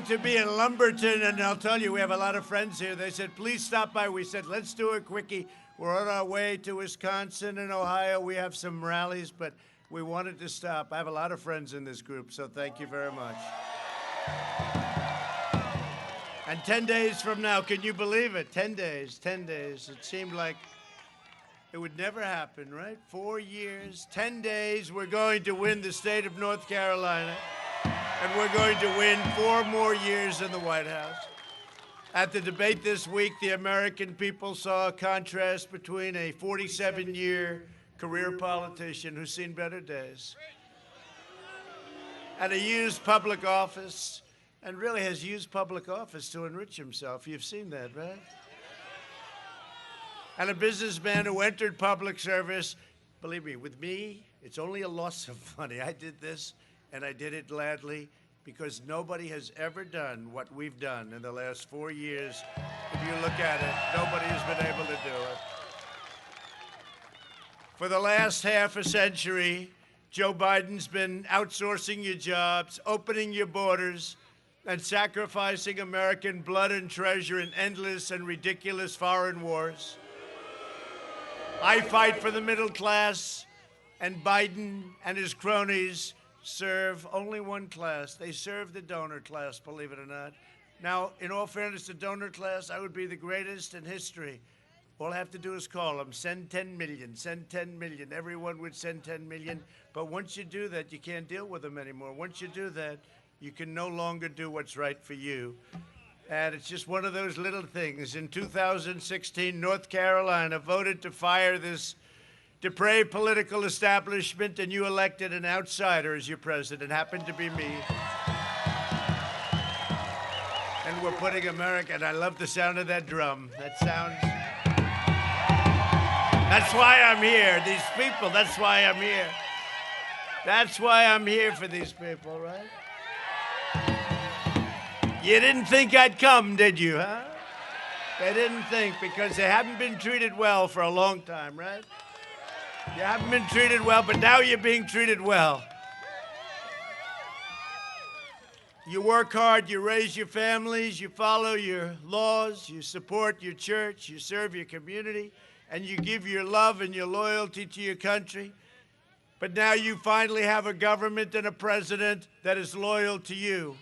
great to be in Lumberton, and I'll tell you, we have a lot of friends here. They said, please stop by. We said, let's do a quickie. We're on our way to Wisconsin and Ohio. We have some rallies, but we wanted to stop. I have a lot of friends in this group, so thank you very much. And 10 days from now, can you believe it? 10 days, 10 days. It seemed like it would never happen, right? 4 years, 10 days, we're going to win the state of North Carolina, and we're going to win 4 more years in the White House. At the debate this week, the American people saw a contrast between a 47-year career politician who's seen better days and a used public office, and really has used public office to enrich himself. You've seen that, right? And a businessman who entered public service. Believe me, with me, it's only a loss of money. I did this, and I did it gladly, because nobody has ever done what we've done in the last 4 years. If you look at it, nobody has been able to do it. For the last half a century, Joe Biden's been outsourcing your jobs, opening your borders, and sacrificing American blood and treasure in endless and ridiculous foreign wars. I fight for the middle class, and Biden and his cronies serve only one class. They serve the donor class, believe it or not. Now, in all fairness, the donor class, I would be the greatest in history. All I have to do is call them, send 10 million, send 10 million. Everyone would send 10 million. But once you do that, you can't deal with them anymore. Once you do that, you can no longer do what's right for you. And it's just one of those little things. In 2016, North Carolina voted to fire this depraved political establishment, and you elected an outsider as your president. Happened to be me. And we're putting America, and I love the sound of that drum. That sounds, that's why I'm here. These people, that's why I'm here. That's why I'm here for these people, right? You didn't think I'd come, did you, huh? They didn't think, because they haven't been treated well for a long time, right? You haven't been treated well, but now you're being treated well. You work hard, you raise your families, you follow your laws, you support your church, you serve your community, and you give your love and your loyalty to your country. But now you finally have a government and a president that is loyal to you.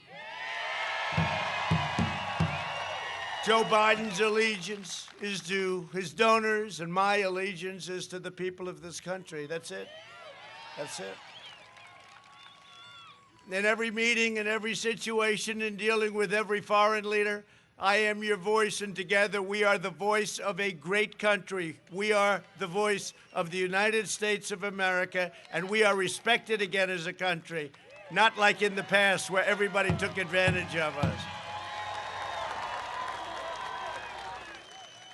Joe Biden's allegiance is to his donors, and my allegiance is to the people of this country. That's it. That's it. In every meeting, in every situation, in dealing with every foreign leader, I am your voice, and together we are the voice of a great country. We are the voice of the United States of America, and we are respected again as a country, not like in the past where everybody took advantage of us.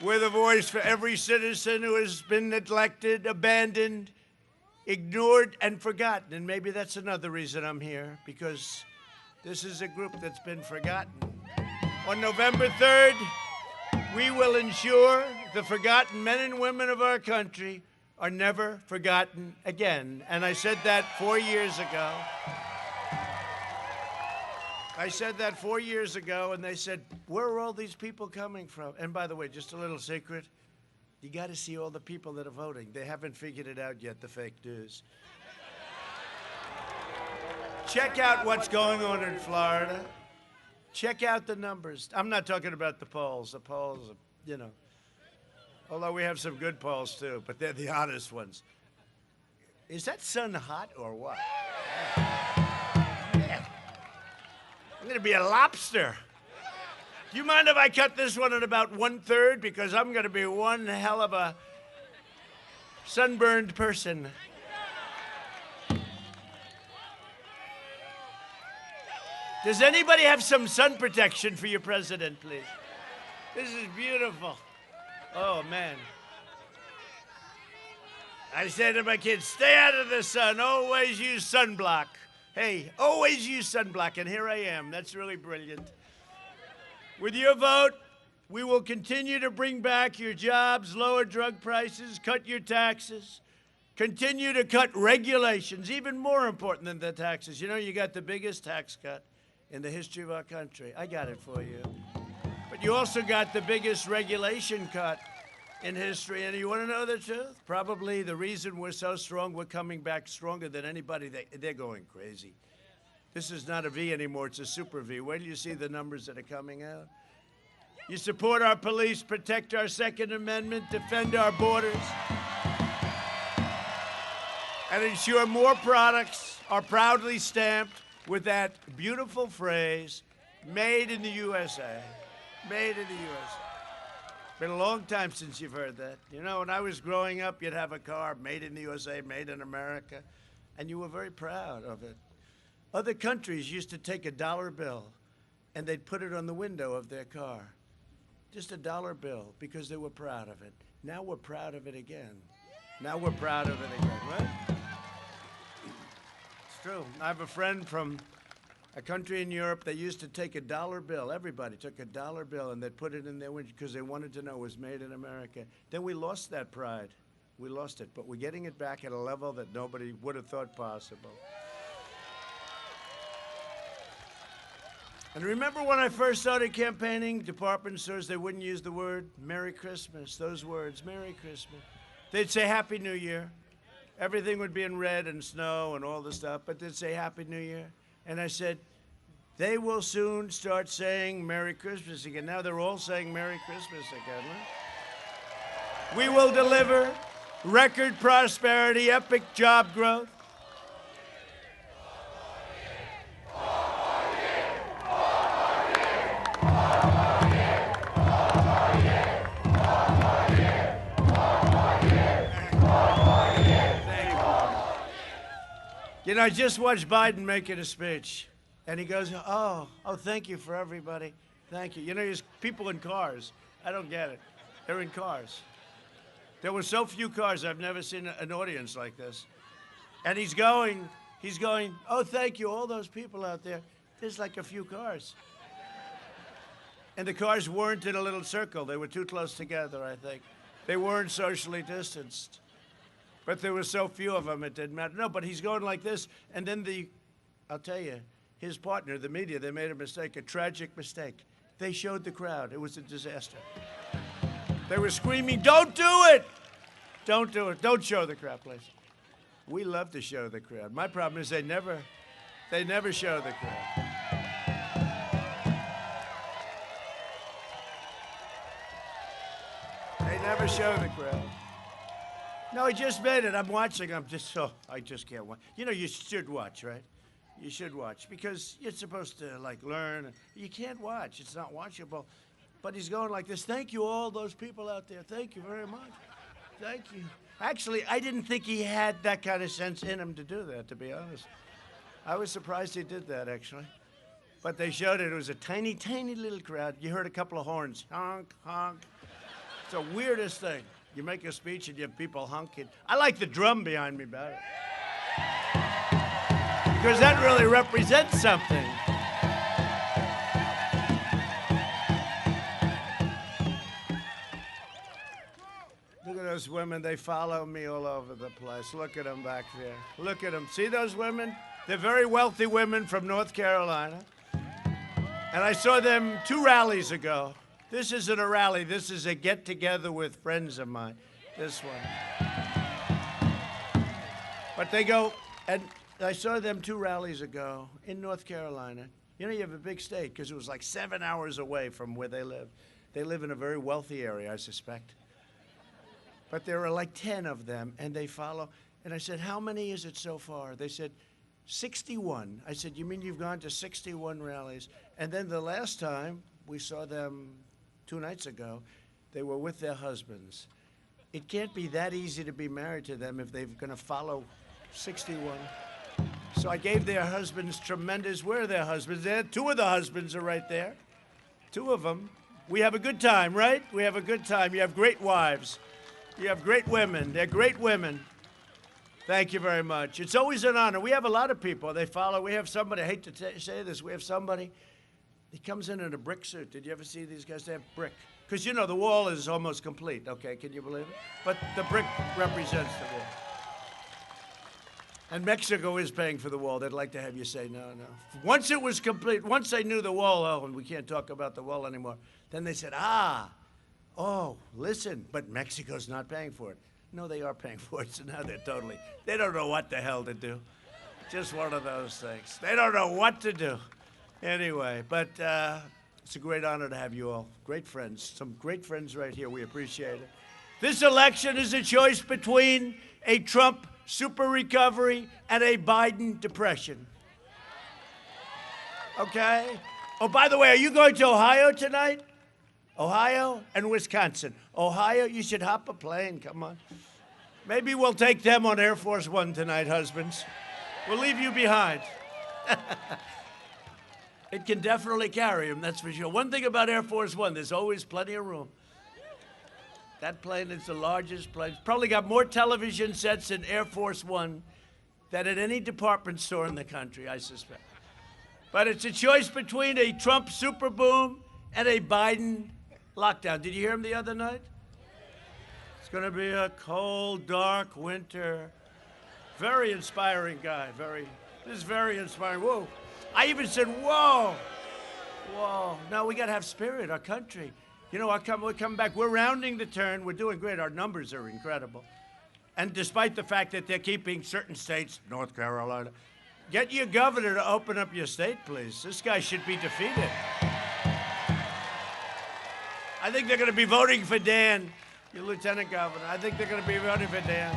We're the voice for every citizen who has been neglected, abandoned, ignored, and forgotten. And maybe that's another reason I'm here, because this is a group that's been forgotten. On November 3rd, we will ensure the forgotten men and women of our country are never forgotten again. And I said that 4 years ago. I said that 4 years ago, and they said, where are all these people coming from? And by the way, just a little secret, you got to see all the people that are voting. They haven't figured it out yet, the fake news. Check out what's going on in Florida. Check out the numbers. I'm not talking about the polls. The polls, you know, although we have some good polls too, but they're the honest ones. Is that sun hot or what? I'm going to be a lobster. Do you mind if I cut this one at about 1/3? Because I'm going to be one hell of a sunburned person. Does anybody have some sun protection for your president, please? This is beautiful. Oh, man. I said to my kids, stay out of the sun. Always use sunblock. Hey, always use sunblock, and here I am. That's really brilliant. With your vote, we will continue to bring back your jobs, lower drug prices, cut your taxes, continue to cut regulations, even more important than the taxes. You know, you got the biggest tax cut in the history of our country. I got it for you. But you also got the biggest regulation cut in history. And you want to know the truth? Probably the reason we're so strong, we're coming back stronger than anybody. They're going crazy. This is not a V anymore, it's a super V. Wait till you see the numbers that are coming out. You support our police, protect our Second Amendment, defend our borders, and ensure more products are proudly stamped with that beautiful phrase, made in the USA. Made in the USA. Been a long time since you've heard that. You know, when I was growing up, you'd have a car, made in the USA, made in America, and you were very proud of it. Other countries used to take a dollar bill and they'd put it on the window of their car. Just a dollar bill, because they were proud of it. Now we're proud of it again. Now we're proud of it again, right? It's true. I have a friend from a country in Europe that used to take a dollar bill. Everybody took a dollar bill and they'd put it in their window because they wanted to know it was made in America. Then we lost that pride. We lost it, but we're getting it back at a level that nobody would have thought possible. And remember when I first started campaigning, department stores, they wouldn't use the word Merry Christmas, those words, Merry Christmas. They'd say Happy New Year. Everything would be in red and snow and all the stuff, but they'd say Happy New Year. And I said, they will soon start saying Merry Christmas again. Now they're all saying Merry Christmas again, right? We will deliver record prosperity, epic job growth. You know, I just watched Biden making a speech, and he goes, oh, thank you for everybody. Thank you. You know, there's people in cars. I don't get it. They're in cars. There were so few cars, I've never seen an audience like this. And he's going, oh, thank you, all those people out there. There's like a few cars. And the cars weren't in a little circle. They were too close together, I think. They weren't socially distanced. But there were so few of them, it didn't matter. No, but he's going like this, and then I'll tell you, his partner, the media, they made a mistake, a tragic mistake. They showed the crowd. It was a disaster. They were screaming, don't do it! Don't do it. Don't show the crowd, please. We love to show the crowd. My problem is they never show the crowd. They never show the crowd. No, he just made it. I'm watching. I just can't watch. You know, you should watch, right? You should watch because you're supposed to, like, learn. You can't watch. It's not watchable. But he's going like this. Thank you, all those people out there. Thank you very much. Thank you. Actually, I didn't think he had that kind of sense in him to do that, to be honest. I was surprised he did that, actually. But they showed it. It was a tiny, tiny little crowd. You heard a couple of horns. Honk, honk. It's the weirdest thing. You make a speech and you have people honking. I like the drum behind me better. Because that really represents something. Look at those women. They follow me all over the place. Look at them back there. Look at them. See those women? They're very wealthy women from North Carolina. And I saw them 2 rallies ago. This isn't a rally. This is a get-together with friends of mine, this one. But they go, and I saw them 2 rallies ago in North Carolina. You know, you have a big state because it was like 7 hours away from where they live. They live in a very wealthy area, I suspect. But there are like 10 of them, and they follow. And I said, how many is it so far? They said, 61. I said, you mean you've gone to 61 rallies? And then the last time we saw them 2 nights ago, they were with their husbands. It can't be that easy to be married to them if they're going to follow 61. So I gave their husbands tremendous, where are their husbands? There, 2 of the husbands are right there. 2 of them. We have a good time, right? We have a good time. You have great wives. You have great women. They're great women. Thank you very much. It's always an honor. We have a lot of people. They follow. We have somebody, I hate to say this, we have somebody, he comes in a brick suit. Did you ever see these guys? They have brick. Because, you know, the wall is almost complete. Okay, can you believe it? But the brick represents the wall. And Mexico is paying for the wall. They'd like to have you say no, no. Once it was complete, once they knew the wall, oh, and we can't talk about the wall anymore, then they said, oh, listen, but Mexico's not paying for it. No, they are paying for it, so now they don't know what the hell to do. Just one of those things. They don't know what to do. Anyway, but it's a great honor to have you all. Great friends, some great friends right here. We appreciate it. This election is a choice between a Trump super recovery and a Biden depression. Okay? Oh, by the way, are you going to Ohio tonight? Ohio and Wisconsin. Ohio, you should hop a plane. Come on. Maybe we'll take them on Air Force One tonight, husbands. We'll leave you behind. It can definitely carry them, that's for sure. One thing about Air Force One, there's always plenty of room. That plane is the largest plane. It's probably got more television sets in Air Force One than at any department store in the country, I suspect. But it's a choice between a Trump super boom and a Biden lockdown. Did you hear him the other night? It's going to be a cold, dark winter. Very inspiring guy. This is very inspiring. Whoa. I even said, whoa. Whoa. No, we got to have spirit, our country. You know, we're coming back. We're rounding the turn. We're doing great. Our numbers are incredible. And despite the fact that they're keeping certain states, North Carolina, get your governor to open up your state, please. This guy should be defeated. I think they're going to be voting for Dan, your lieutenant governor. I think they're going to be voting for Dan.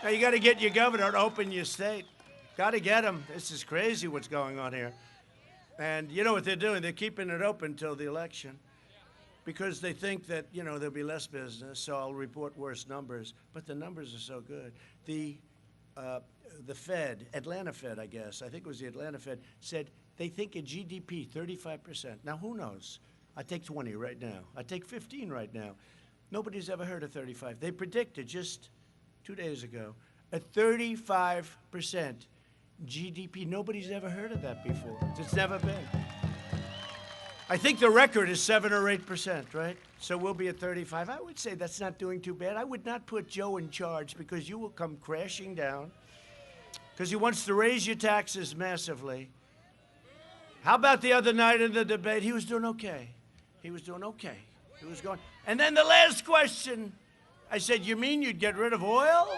Now, you got to get your governor to open your state. Got to get him. This is crazy what's going on here. And you know what they're doing? They're keeping it open until the election because they think that, you know, there'll be less business, so I'll report worse numbers. But the numbers are so good. The Fed, Atlanta Fed, I guess, I think it was the Atlanta Fed, said they think a GDP 35%. Now, who knows? I take 20 right now. I take 15 right now. Nobody's ever heard of 35. They predicted just 2 days ago a 35% GDP. Nobody's ever heard of that before. It's never been. I think the record is 7 or 8%, right? So we'll be at 35. I would say that's not doing too bad. I would not put Joe in charge because you will come crashing down because he wants to raise your taxes massively. How about the other night in the debate? He was doing okay. He was doing okay. He was going. And then the last question, I said, you mean you'd get rid of oil?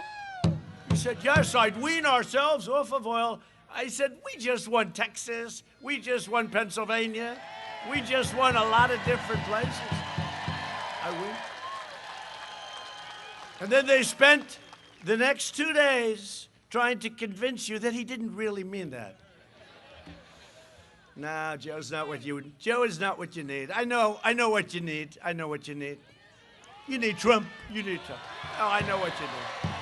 He said, yes, I'd wean ourselves off of oil. I said, we just won Texas. We just won Pennsylvania. We just won a lot of different places. I win. And then they spent the next 2 days trying to convince you that he didn't really mean that. No, Joe is not what you need. I know what you need. I know what you need. You need Trump. You need Trump. Oh, I know what you need.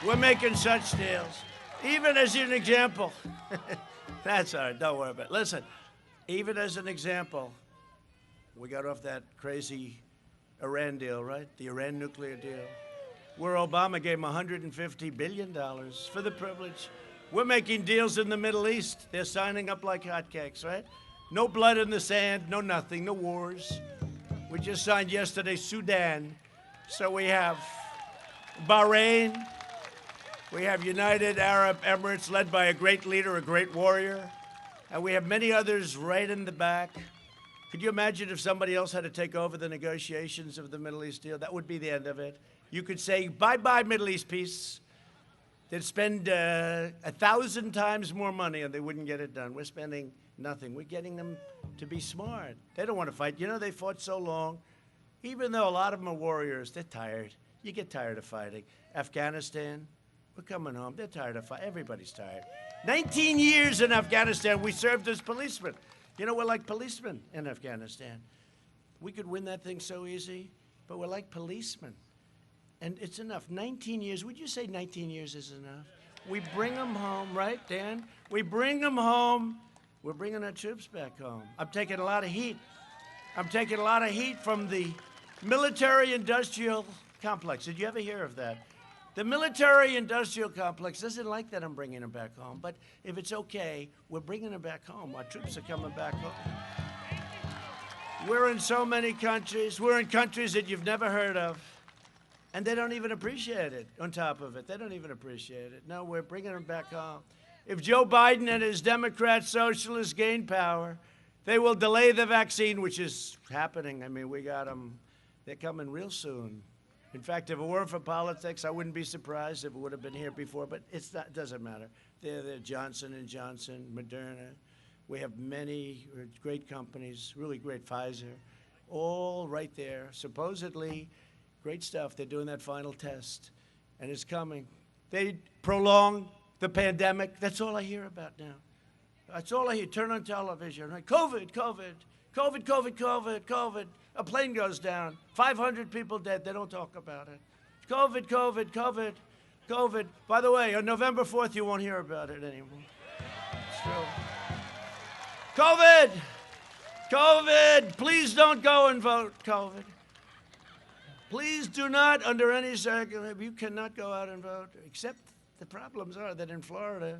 We're making such deals. Even as an example. That's all right. Don't worry about it. Listen, even as an example, we got off that crazy Iran deal, right? The Iran nuclear deal, where Obama gave him $150 billion for the privilege. We're making deals in the Middle East. They're signing up like hotcakes, right? No blood in the sand, no nothing, no wars. We just signed yesterday Sudan. So we have Bahrain. We have United Arab Emirates led by a great leader, a great warrior. And we have many others right in the back. Could you imagine if somebody else had to take over the negotiations of the Middle East deal? That would be the end of it. You could say, bye-bye, Middle East peace. They'd spend 1,000 times more money and they wouldn't get it done. We're spending nothing. We're getting them to be smart. They don't want to fight. You know, they fought so long. Even though a lot of them are warriors, they're tired. You get tired of fighting. Afghanistan, we're coming home. They're tired of fighting. Everybody's tired. 19 years in Afghanistan, we served as policemen. You know, we're like policemen in Afghanistan. We could win that thing so easy, but we're like policemen. And it's enough. 19 years. Would you say 19 years is enough? We bring them home, right, Dan? We bring them home. We're bringing our troops back home. I'm taking a lot of heat. I'm taking a lot of heat from the military-industrial complex. Did you ever hear of that? The military-industrial complex doesn't like that I'm bringing them back home. But if it's okay, we're bringing them back home. Our troops are coming back home. We're in so many countries. We're in countries that you've never heard of. And they don't even appreciate it, on top of it. They don't even appreciate it. No, we're bringing them back home. If Joe Biden and his Democrat socialists gain power, they will delay the vaccine, which is happening. I mean, we got them. They're coming real soon. In fact, if it weren't for politics, I wouldn't be surprised if it would have been here before, but it doesn't matter. They're Johnson & Johnson, Moderna. We have many great companies, really great, Pfizer, all right there. Supposedly, great stuff. They're doing that final test, and it's coming. They prolong the pandemic. That's all I hear about now. That's all I hear. Turn on television. Right? COVID, COVID, COVID, COVID, COVID, COVID. A plane goes down. 500 people dead. They don't talk about it. COVID, COVID, COVID, COVID. By the way, on November 4th, you won't hear about it anymore. It's true. COVID! COVID! Please don't go and vote, COVID. Please do not, under any circumstance, you cannot go out and vote, except the problems are that in Florida,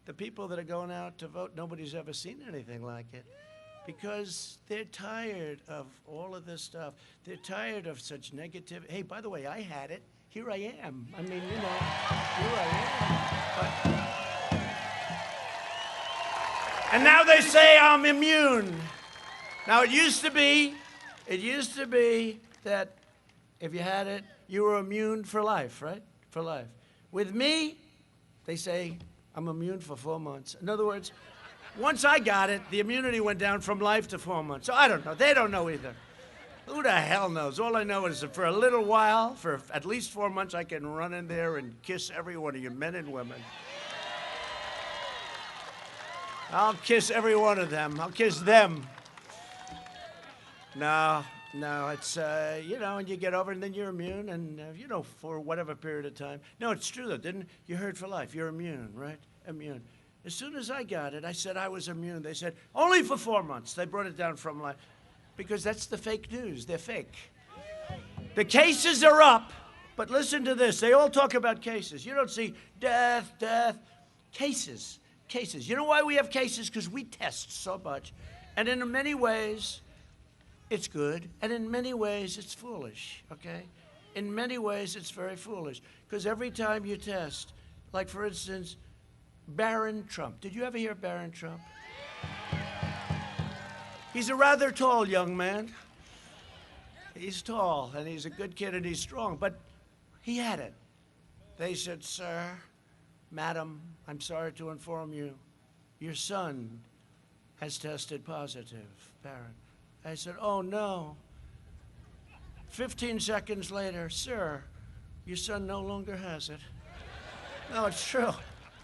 the people that are going out to vote, nobody's ever seen anything like it because they're tired of all of this stuff. They're tired of such negativity. Hey, by the way, I had it. Here I am. I mean, you know, here I am. And now they say I'm immune. Now, it used to be that if you had it, you were immune for life, right? For life. With me, they say I'm immune for 4 months. In other words, once I got it, the immunity went down from life to 4 months. So I don't know. They don't know either. Who the hell knows? All I know is that for a little while, for at least 4 months, I can run in there and kiss every one of you, men and women. I'll kiss every one of them. I'll kiss them. No, it's, you know, and you get over it, and then you're immune, and, you know, for whatever period of time. No, it's true, though, didn't you? Heard for life. You're immune, right? Immune. As soon as I got it, I said I was immune. They said, only for 4 months. They brought it down from life. Because that's the fake news. They're fake. The cases are up, but listen to this. They all talk about cases. You don't see death, cases. You know why we have cases? Because we test so much. And in many ways, it's good, and in many ways, it's foolish, okay? In many ways, it's very foolish, because every time you test, like, for instance, Barron Trump. Did you ever hear of Barron Trump? He's a rather tall young man. He's tall, and he's a good kid, and he's strong, but he had it. They said, sir, madam, I'm sorry to inform you, your son has tested positive, Barron. I said, oh, no. 15 seconds later, sir, your son no longer has it. No, it's true.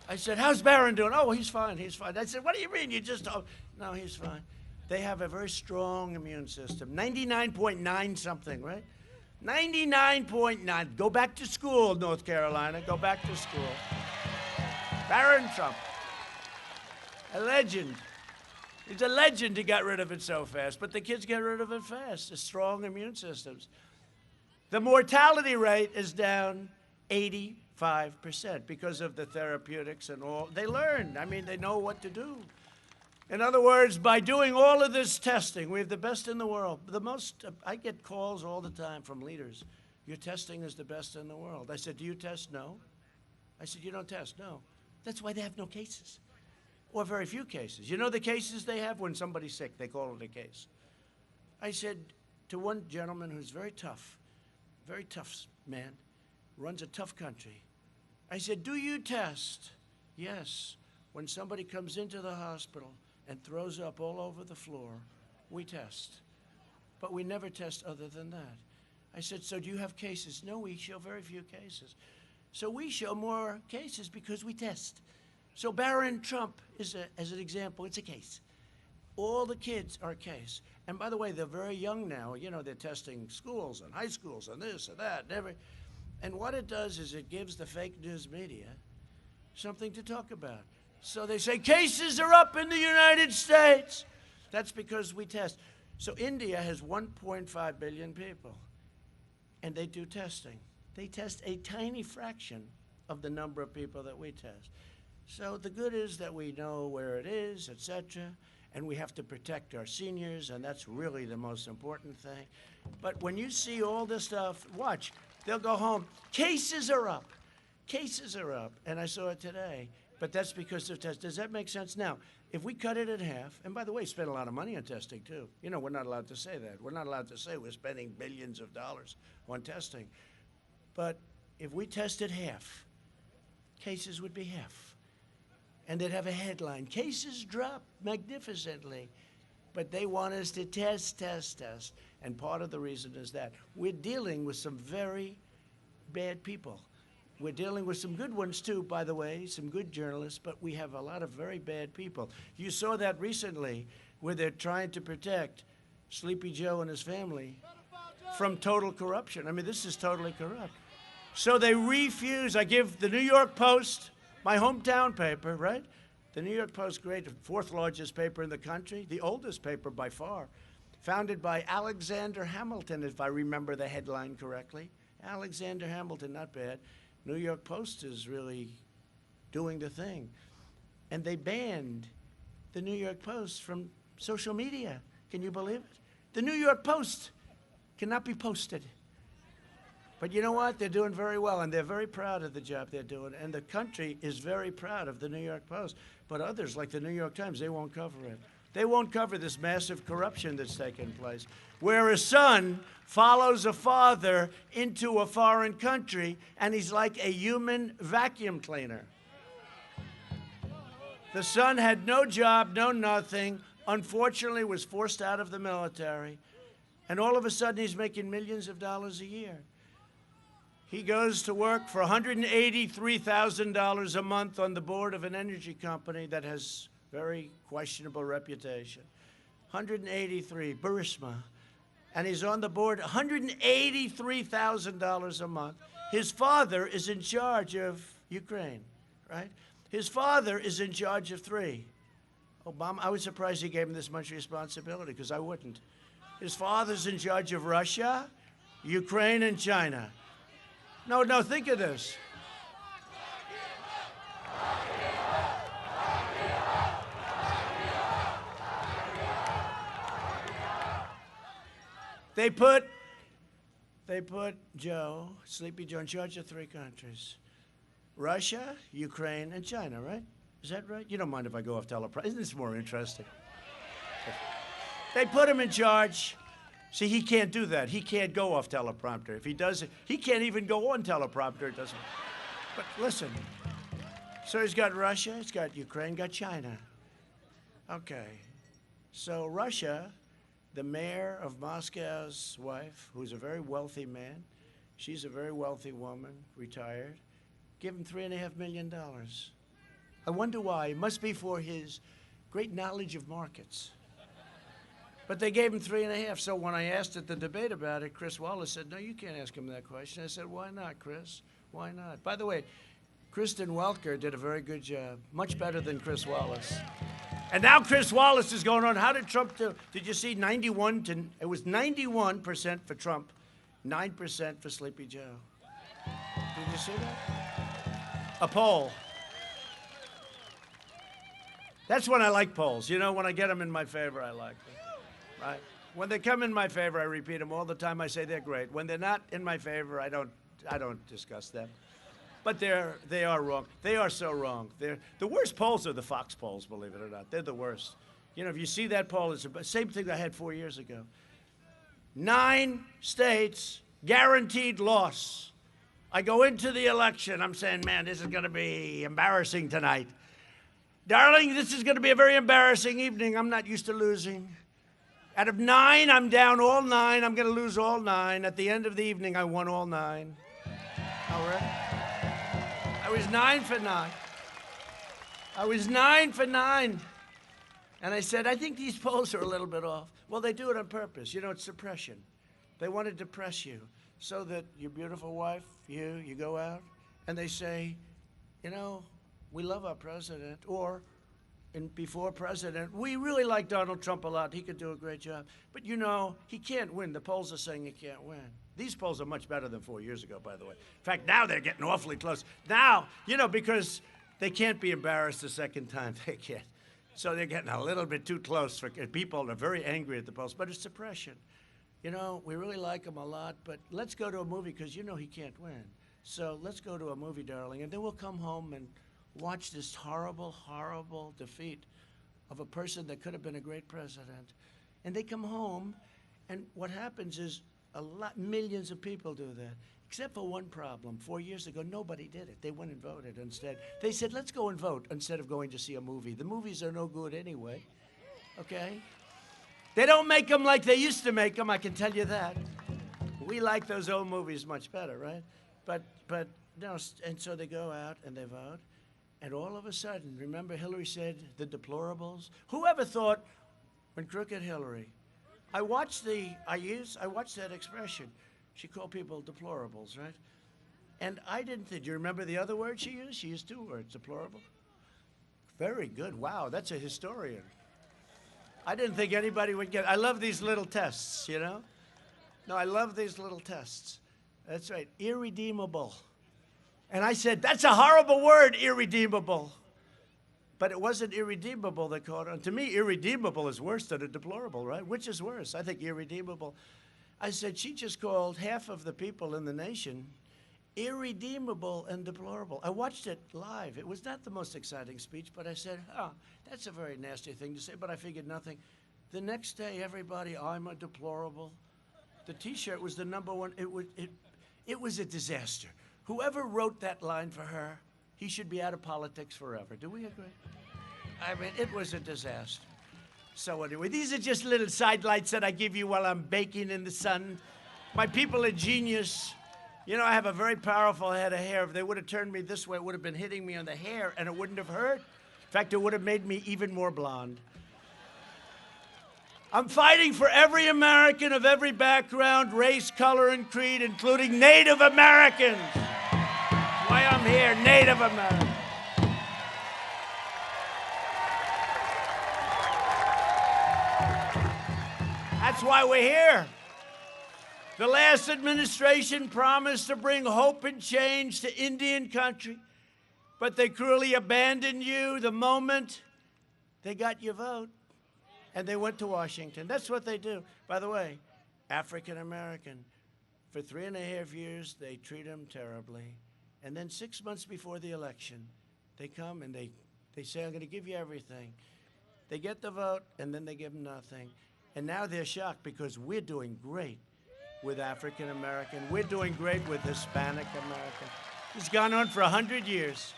I said, how's Barron doing? Oh, he's fine, he's fine. I said, what do you mean? You just told? No, he's fine. They have a very strong immune system, 99.9 something, right? 99.9. Go back to school, North Carolina. Go back to school. Barron Trump, a legend. He's a legend. He got rid of it so fast, but the kids get rid of it fast. The strong immune systems. The mortality rate is down 85% because of the therapeutics and all. They learn. I mean, they know what to do. In other words, by doing all of this testing, we have the best in the world. I get calls all the time from leaders. Your testing is the best in the world. I said, do you test? No. I said, you don't test? No. That's why they have no cases, or very few cases. You know the cases they have? When somebody's sick, they call it a case. I said to one gentleman who's very tough man, runs a tough country. I said, do you test? Yes. When somebody comes into the hospital and throws up all over the floor, we test. But we never test other than that. I said, so do you have cases? No, we show very few cases. So we show more cases because we test. So Barron Trump is, as an example, it's a case. All the kids are a case. And by the way, they're very young now. You know, they're testing schools and high schools and this and that and everything. And what it does is it gives the fake news media something to talk about. So they say cases are up in the United States. That's because we test. So India has 1.5 billion people, and they do testing. They test a tiny fraction of the number of people that we test. So the good is that we know where it is, et cetera, and we have to protect our seniors, and that's really the most important thing. But when you see all this stuff, watch. They'll go home. Cases are up. Cases are up. And I saw it today. But that's because of tests. Does that make sense? Now, if we cut it in half, and by the way, spend a lot of money on testing, too. You know, we're not allowed to say that. We're not allowed to say we're spending billions of dollars on testing. But if we tested half, cases would be half. And they'd have a headline. Cases drop magnificently. But they want us to test. And part of the reason is that we're dealing with some very bad people. We're dealing with some good ones, too, by the way, some good journalists, but we have a lot of very bad people. You saw that recently where they're trying to protect Sleepy Joe and his family from total corruption. I mean, this is totally corrupt. So they refuse. I give the New York Post, my hometown paper, right? The New York Post, great, fourth largest paper in the country, the oldest paper by far, founded by Alexander Hamilton, if I remember the headline correctly. Alexander Hamilton, not bad. New York Post is really doing the thing. And they banned the New York Post from social media. Can you believe it? The New York Post cannot be posted. But you know what? They're doing very well, and they're very proud of the job they're doing. And the country is very proud of the New York Post. But others, like the New York Times, they won't cover it. They won't cover this massive corruption that's taken place, where a son follows a father into a foreign country, and he's like a human vacuum cleaner. The son had no job, no nothing, unfortunately was forced out of the military, and all of a sudden he's making millions of dollars a year. He goes to work for $183,000 a month on the board of an energy company that has very questionable reputation. 183, Burisma. And he's on the board, $183,000 a month. His father is in charge of Ukraine, right? His father is in charge of 3. Obama, I was surprised he gave him this much responsibility, because I wouldn't. His father's in charge of Russia, Ukraine, and China. No, think of this. They put Joe, Sleepy Joe, in charge of 3 countries. Russia, Ukraine, and China, right? Is that right? You don't mind if I go off teleprompter? Isn't this more interesting? They put him in charge. See, he can't do that. He can't go off teleprompter. If he does it, he can't even go on teleprompter. It doesn't. But listen. So he's got Russia, he's got Ukraine, got China. Okay. So Russia, the mayor of Moscow's wife, who's a very wealthy man, she's a very wealthy woman, retired, give him $3.5 million. I wonder why. It must be for his great knowledge of markets. But they gave him 3.5. So when I asked at the debate about it, Chris Wallace said, no, you can't ask him that question. I said, why not, Chris? Why not? By the way, Kristen Welker did a very good job, much better than Chris Wallace. And now Chris Wallace is going on. How did Trump do? Did you see it was 91% for Trump, 9% for Sleepy Joe. Did you see that? A poll. That's when I like polls. You know, when I get them in my favor, I like them. Right? When they come in my favor, I repeat them all the time. I say they're great. When they're not in my favor, I don't discuss them. But they are wrong. They are so wrong. The worst polls are the Fox polls, believe it or not. They're the worst. You know, if you see that poll, it's the same thing I had 4 years ago. 9 states, guaranteed loss. I go into the election, I'm saying, man, this is going to be embarrassing tonight. Darling, this is going to be a very embarrassing evening. I'm not used to losing. Out of 9, I'm down all 9. I'm going to lose all 9. At the end of the evening, I won all 9. All right? I was 9 for 9. I was 9 for 9. And I said, I think these polls are a little bit off. Well, they do it on purpose. You know, it's suppression. They want to depress you so that your beautiful wife, you go out, and they say, you know, we love our president, or before president, we really like Donald Trump a lot. He could do a great job. But, you know, he can't win. The polls are saying he can't win. These polls are much better than 4 years ago, by the way. In fact, now they're getting awfully close. Now, you know, because they can't be embarrassed a second time. They can't. So they're getting a little bit too close. People are very angry at the polls, but it's suppression. you know, we really like him a lot, but let's go to a movie because you know he can't win. So let's go to a movie, darling, and then we'll come home and watch this horrible, horrible defeat of a person that could have been a great president. And they come home, and what happens is millions of people do that, except for one problem. 4 years ago, nobody did it. They went and voted instead. They said, let's go and vote instead of going to see a movie. The movies are no good anyway, okay? They don't make them like they used to make them, I can tell you that. We like those old movies much better, right? But no, and so they go out and they vote, and all of a sudden, remember Hillary said the deplorables? Whoever thought when crooked Hillary, I watched that expression. She called people deplorables, right? And I didn't think, do you remember the other word she used? She used 2 words, deplorable. Very good, wow, that's a historian. I didn't think anybody would get, I love these little tests, you know? No, I love these little tests. That's right, irredeemable. And I said, that's a horrible word, irredeemable. But it wasn't irredeemable that caught on. To me, irredeemable is worse than a deplorable, right? Which is worse? I think irredeemable. I said, she just called half of the people in the nation irredeemable and deplorable. I watched it live. It was not the most exciting speech, but I said, oh, that's a very nasty thing to say, but I figured nothing. The next day, everybody, I'm a deplorable. The T-shirt was the #1. It was a disaster. Whoever wrote that line for her, he should be out of politics forever. Do we agree? I mean, it was a disaster. So anyway, these are just little sidelights that I give you while I'm baking in the sun. My people are genius. You know, I have a very powerful head of hair. If they would have turned me this way, it would have been hitting me on the hair, and it wouldn't have hurt. In fact, it would have made me even more blonde. I'm fighting for every American of every background, race, color, and creed, including Native Americans. That's why I'm here, Native Americans. That's why we're here. The last administration promised to bring hope and change to Indian country, but they cruelly abandoned you the moment they got your vote, and they went to Washington. That's what they do. By the way, African American, for 3.5 years, they treat them terribly. And then 6 months before the election, they come and they say, I'm going to give you everything. They get the vote, and then they give them nothing. And now they're shocked because we're doing great with African American. We're doing great with Hispanic American. It's gone on for 100 years.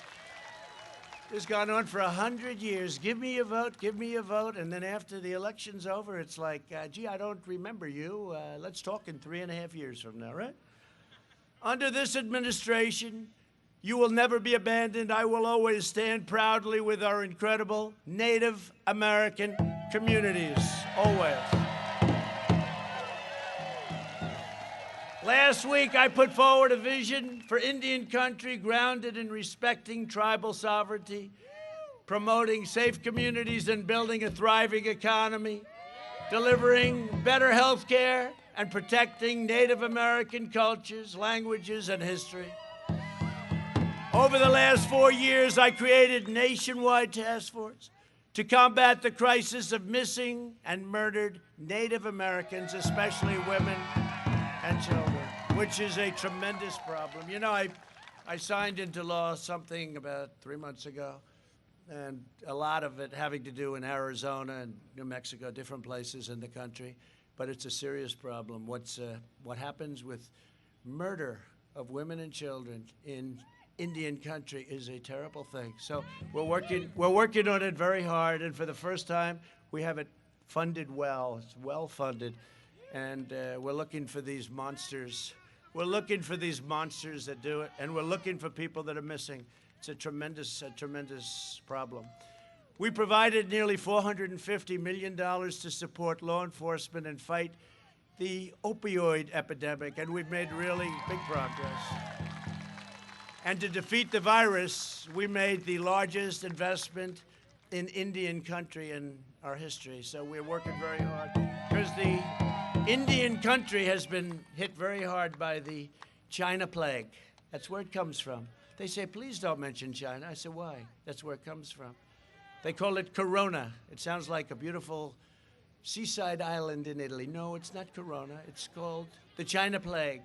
It's gone on for 100 years. Give me a vote, give me a vote. And then after the election's over, it's like, gee, I don't remember you. Let's talk in 3.5 years from now, right? Under this administration, you will never be abandoned. I will always stand proudly with our incredible Native American communities, always. Last week, I put forward a vision for Indian country grounded in respecting tribal sovereignty, promoting safe communities and building a thriving economy, delivering better health care, and protecting Native American cultures, languages, and history. Over the last 4 years, I created a nationwide task force to combat the crisis of missing and murdered Native Americans, especially women and children, which is a tremendous problem. You know, I signed into law something about 3 months ago, and a lot of it having to do in Arizona and New Mexico, different places in the country, but it's a serious problem. What happens with murder of women and children in Indian country is a terrible thing. So we're working on it very hard, and for the first time, we have it funded well. It's well funded. And we're looking for these monsters. We're looking for these monsters that do it, and we're looking for people that are missing. It's a tremendous problem. We provided nearly $450 million to support law enforcement and fight the opioid epidemic, and we've made really big progress. And to defeat the virus, we made the largest investment in Indian country in our history. So we're working very hard because the Indian country has been hit very hard by the China plague. That's where it comes from. They say, please don't mention China. I said, why? That's where it comes from. They call it corona. It sounds like a beautiful seaside island in Italy. No, it's not Corona. It's called the China Plague.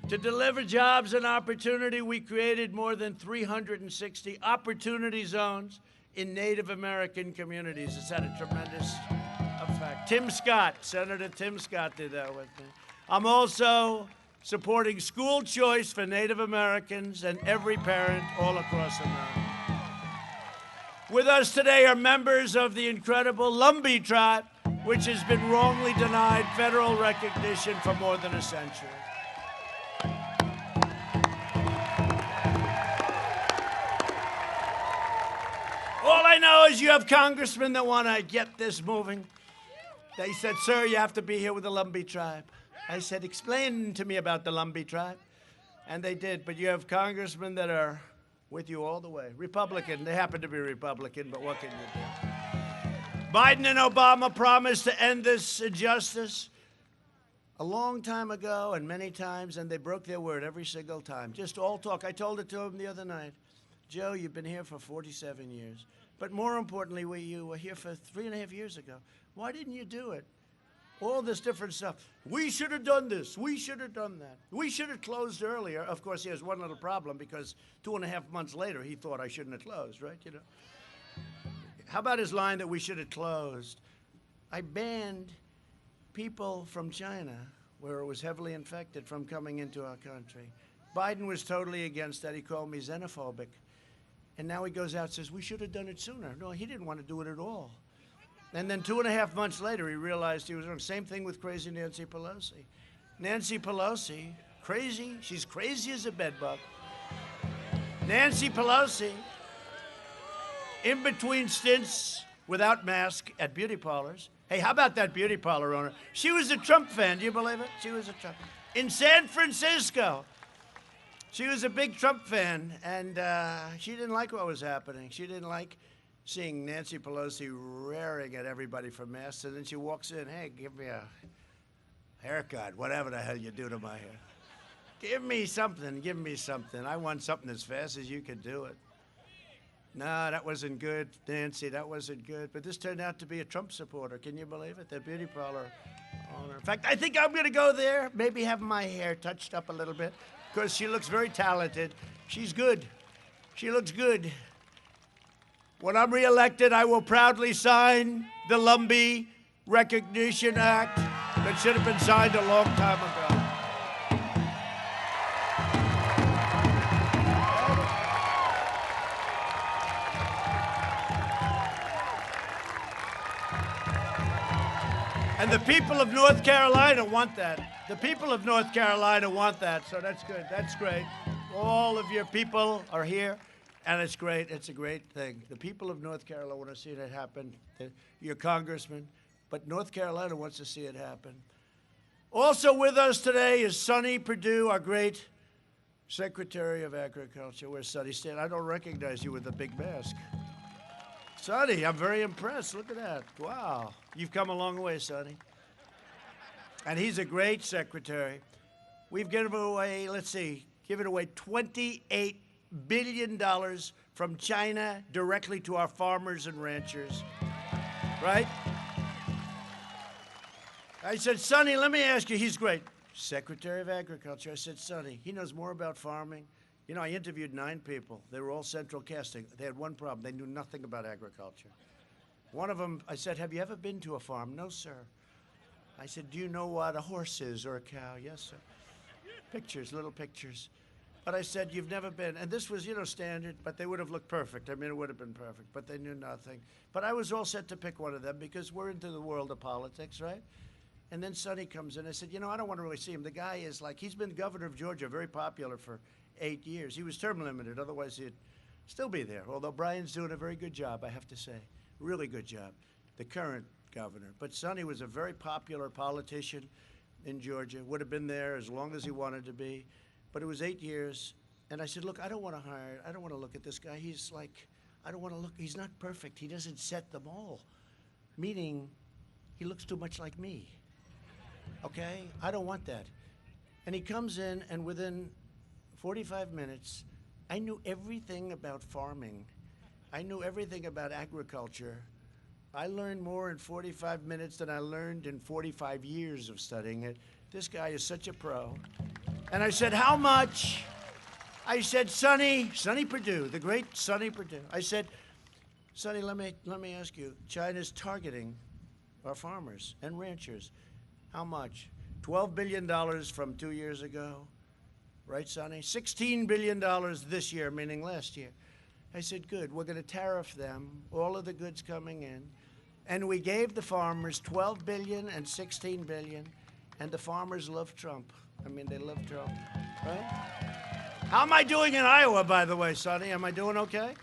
To deliver jobs and opportunity, we created more than 360 opportunity zones in Native American communities. It's had a tremendous effect. Tim Scott, Senator Tim Scott did that with me. I'm also supporting school choice for Native Americans and every parent all across America. With us today are members of the incredible Lumbee tribe, which has been wrongly denied federal recognition for more than a century. All I know is you have congressmen that want to get this moving. They said, sir, you have to be here with the Lumbee tribe. I said, explain to me about the Lumbee tribe. And they did, but you have congressmen that are with you all the way. Republican, they happen to be Republican, but what can you do? Biden and Obama promised to end this injustice a long time ago and many times, and they broke their word every single time. Just all talk. I told it to him the other night. Joe, you've been here for 47 years. But more importantly, you were here for 3.5 years ago. Why didn't you do it? All this different stuff. We should have done this. We should have done that. We should have closed earlier. Of course, he has one little problem because 2.5 months later, he thought I shouldn't have closed, right? You know. How about his line that we should have closed? I banned people from China, where it was heavily infected, from coming into our country. Biden was totally against that. He called me xenophobic. And now he goes out and says, we should have done it sooner. No, he didn't want to do it at all. And then 2.5 months later, he realized he was wrong. Same thing with crazy Nancy Pelosi. Nancy Pelosi, crazy. She's crazy as a bedbug. Nancy Pelosi, in between stints without mask at beauty parlors. Hey, how about that beauty parlor owner? She was a Trump fan. Do you believe it? She was a Trump. In San Francisco, she was a big Trump fan, and she didn't like what was happening. She didn't like seeing Nancy Pelosi raring at everybody for masks, and then she walks in, hey, give me a haircut, whatever the hell you do to my hair. Give me something, give me something. I want something as fast as you can do it. No, that wasn't good, Nancy, that wasn't good. But this turned out to be a Trump supporter. Can you believe it? The beauty parlor owner. In fact, I think I'm going to go there, maybe have my hair touched up a little bit, because she looks very talented. She's good. She looks good. When I'm reelected, I will proudly sign the Lumbee Recognition Act that should have been signed a long time ago. And the people of North Carolina want that. The people of North Carolina want that, so that's good. That's great. All of your people are here, and it's great. It's a great thing. The people of North Carolina want to see that happen. Your congressman, but North Carolina wants to see it happen. Also with us today is Sonny Perdue, our great Secretary of Agriculture. Where's Sonny? I don't recognize you with the big mask. Sonny, I'm very impressed. Look at that. Wow. You've come a long way, Sonny. And he's a great secretary. We've given away, given away $28 billion from China directly to our farmers and ranchers. Right? I said, Sonny, let me ask you. He's great. Secretary of Agriculture. I said, Sonny, he knows more about farming. You know, I interviewed 9 people. They were all central casting. They had one problem. They knew nothing about agriculture. One of them, I said, have you ever been to a farm? No, sir. I said, do you know what a horse is or a cow? Yes, sir. Pictures, little pictures. But I said, you've never been. And this was, you know, standard, but they would have looked perfect. I mean, it would have been perfect, but they knew nothing. But I was all set to pick one of them because we're into the world of politics, right? And then Sonny comes in. I said, you know, I don't want to really see him. The guy is like, he's been governor of Georgia, very popular for 8 years. He was term limited, otherwise he'd still be there. Although Brian's doing a very good job, I have to say. Really good job, the current governor. But Sonny was a very popular politician in Georgia, would have been there as long as he wanted to be. But it was 8 years, and I said, look, I don't want to look at this guy. He's like, I don't want to look, he's not perfect. He doesn't set them all. Meaning, he looks too much like me. Okay? I don't want that. And he comes in, and within 45 minutes, I knew everything about farming. I knew everything about agriculture I learned more in 45 minutes than I learned in 45 years of studying it. This guy is such a pro. And I said, how much? I said, Sonny Perdue, the great Sonny Perdue. I said, Sonny, let me ask you, China's targeting our farmers and ranchers. How much? $12 billion from 2 years ago. Right, Sonny? $16 billion this year, meaning last year. I said, good, we're going to tariff them, all of the goods coming in. And we gave the farmers $12 billion and $16 billion, and the farmers love Trump. I mean, they love Trump, right? How am I doing in Iowa, by the way, Sonny? Am I doing okay?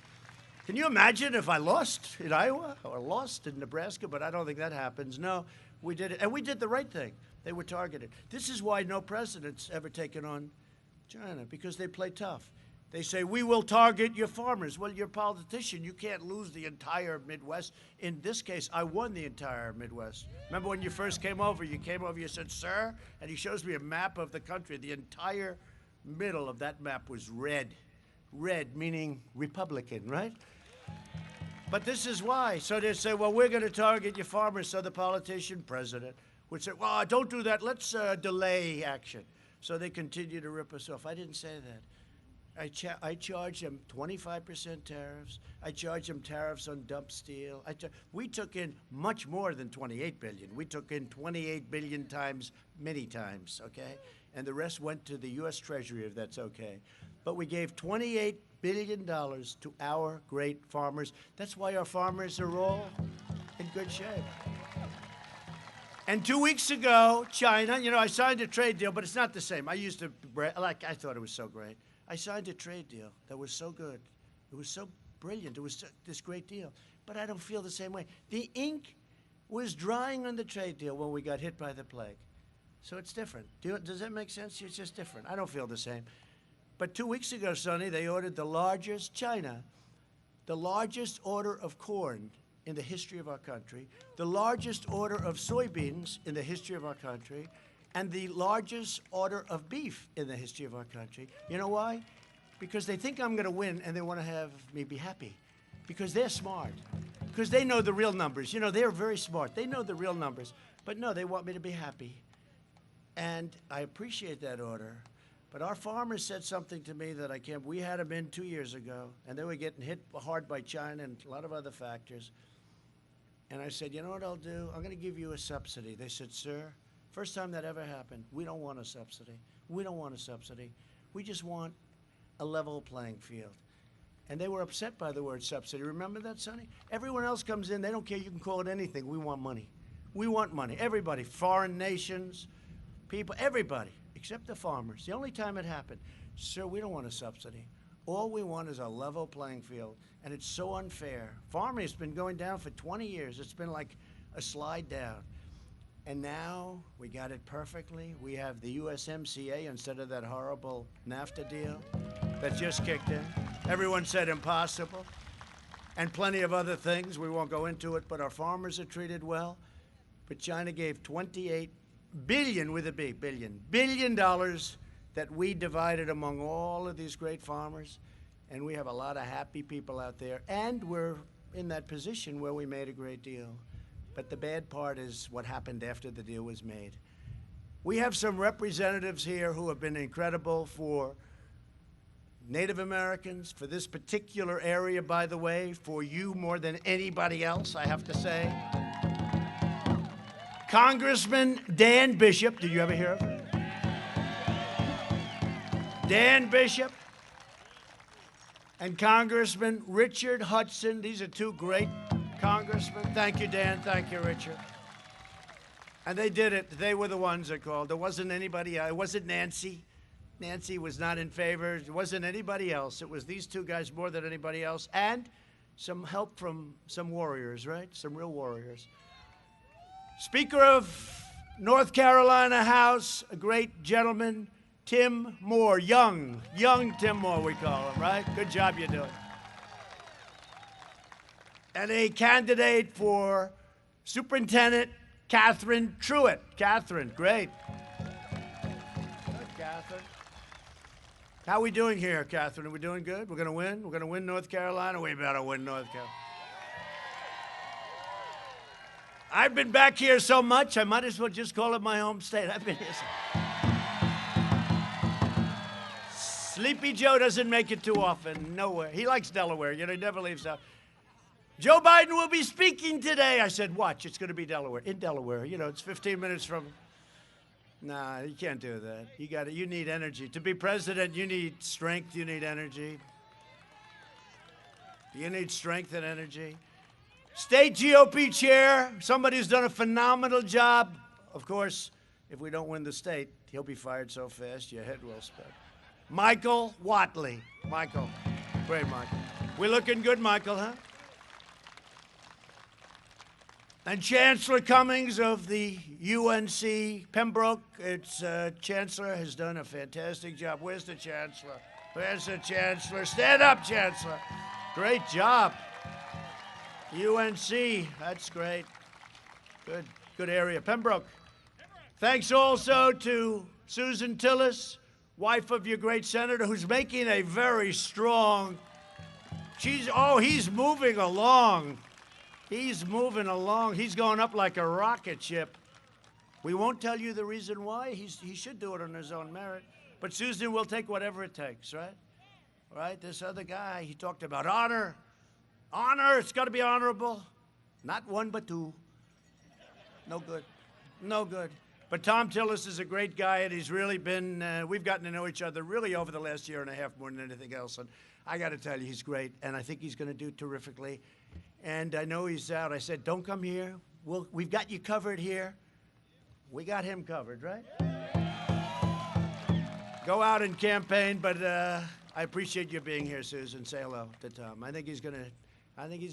Can you imagine if I lost in Iowa or lost in Nebraska? But I don't think that happens. No, we did it, and we did the right thing. They were targeted. This is why no president's ever taken on China, because they play tough. They say, we will target your farmers. Well, you're a politician. You can't lose the entire Midwest. In this case, I won the entire Midwest. Remember when you first came over, you said, sir, and he shows me a map of the country. The entire middle of that map was red. Red, meaning Republican, right? But this is why. So they say, well, we're going to target your farmers. So the politician, president, would say, well, don't do that. Let's delay action. So they continue to rip us off. I didn't say that. I charge them 25% tariffs. I charge them tariffs on dump steel. We took in much more than 28 billion. We took in 28 billion times, many times, okay? And the rest went to the U.S. Treasury, if that's okay. But we gave $28 billion to our great farmers. That's why our farmers are all in good shape. And 2 weeks ago, China, you know, I signed a trade deal, but it's not the same. I thought it was so great. I signed a trade deal that was so good. It was so brilliant. It was this great deal. But I don't feel the same way. The ink was drying on the trade deal when we got hit by the plague. So it's different. Does that make sense? It's just different. I don't feel the same. But 2 weeks ago, Sonny, they ordered the largest order of corn in the history of our country, the largest order of soybeans in the history of our country, and the largest order of beef in the history of our country. You know why? Because they think I'm going to win, and they want to have me be happy. Because they're smart. Because they know the real numbers. You know, they're very smart. They know the real numbers. But no, they want me to be happy. And I appreciate that order. But our farmers said something to me that I can't. We had them in 2 years ago, and they were getting hit hard by China and a lot of other factors. And I said, you know what I'll do? I'm going to give you a subsidy. They said, sir, first time that ever happened, we don't want a subsidy. We don't want a subsidy. We just want a level playing field. And they were upset by the word subsidy. Remember that, Sonny? Everyone else comes in. They don't care. You can call it anything. We want money. We want money. Everybody, foreign nations, people, everybody, except the farmers. The only time it happened, sir, we don't want a subsidy. All we want is a level playing field. And it's so unfair. Farming has been going down for 20 years. It's been like a slide down. And now we got it perfectly. We have the USMCA instead of that horrible NAFTA deal that just kicked in. Everyone said impossible. And plenty of other things. We won't go into it, but our farmers are treated well. But China gave $28 billion, with a B, billion dollars that we divided among all of these great farmers. And we have a lot of happy people out there. And we're in that position where we made a great deal. But the bad part is what happened after the deal was made. We have some representatives here who have been incredible for Native Americans, for this particular area, by the way, for you more than anybody else, I have to say. Congressman Dan Bishop, did you ever hear of him? Dan Bishop and Congressman Richard Hudson. These are two great congressmen. Thank you, Dan. Thank you, Richard. And they did it. They were the ones that called. There wasn't anybody else. It wasn't Nancy. Nancy was not in favor. It wasn't anybody else. It was these two guys more than anybody else. And some help from some warriors, right? Some real warriors. Speaker of North Carolina House, a great gentleman, Tim Moore, young Tim Moore, we call him, right? Good job you're doing. And a candidate for Superintendent, Catherine Truitt. Catherine, great. Good, Catherine. How are we doing here, Catherine? Are we doing good? We're going to win? We're going to win North Carolina? We better win North Carolina. I've been back here so much, I might as well just call it my home state. I've been here Sleepy Joe doesn't make it too often, nowhere. He likes Delaware, he never leaves out. Joe Biden will be speaking today. I said, watch, it's going to be Delaware. In Delaware, it's 15 minutes from. Nah, you can't do that. You need energy. To be president, you need strength, you need energy. You need strength and energy. State GOP chair, somebody who's done a phenomenal job. Of course, if we don't win the state, he'll be fired so fast, your head will spin. Michael Whatley. Michael. Great, Michael. We're looking good, Michael, huh? And Chancellor Cummings of the UNC Pembroke, its chancellor, has done a fantastic job. Where's the chancellor? Where's the chancellor? Stand up, chancellor. Great job. UNC, that's great. Good area. Pembroke. Thanks also to Susan Tillis, wife of your great senator, who's making a very strong. He's moving along. He's moving along. He's going up like a rocket ship. We won't tell you the reason why. He should do it on his own merit. But Susan will take whatever it takes, right? Right? This other guy, he talked about honor. Honor, it's got to be honorable. Not one, but two. No good. No good. But Tom Tillis is a great guy, and he's really been, we've gotten to know each other really over the last year and a half more than anything else. And I got to tell you, he's great, and I think he's going to do terrifically. And I know he's out. I said, don't come here. We've got you covered here. We got him covered, right? Go out and campaign, but I appreciate you being here, Susan. Say hello to Tom. I think he's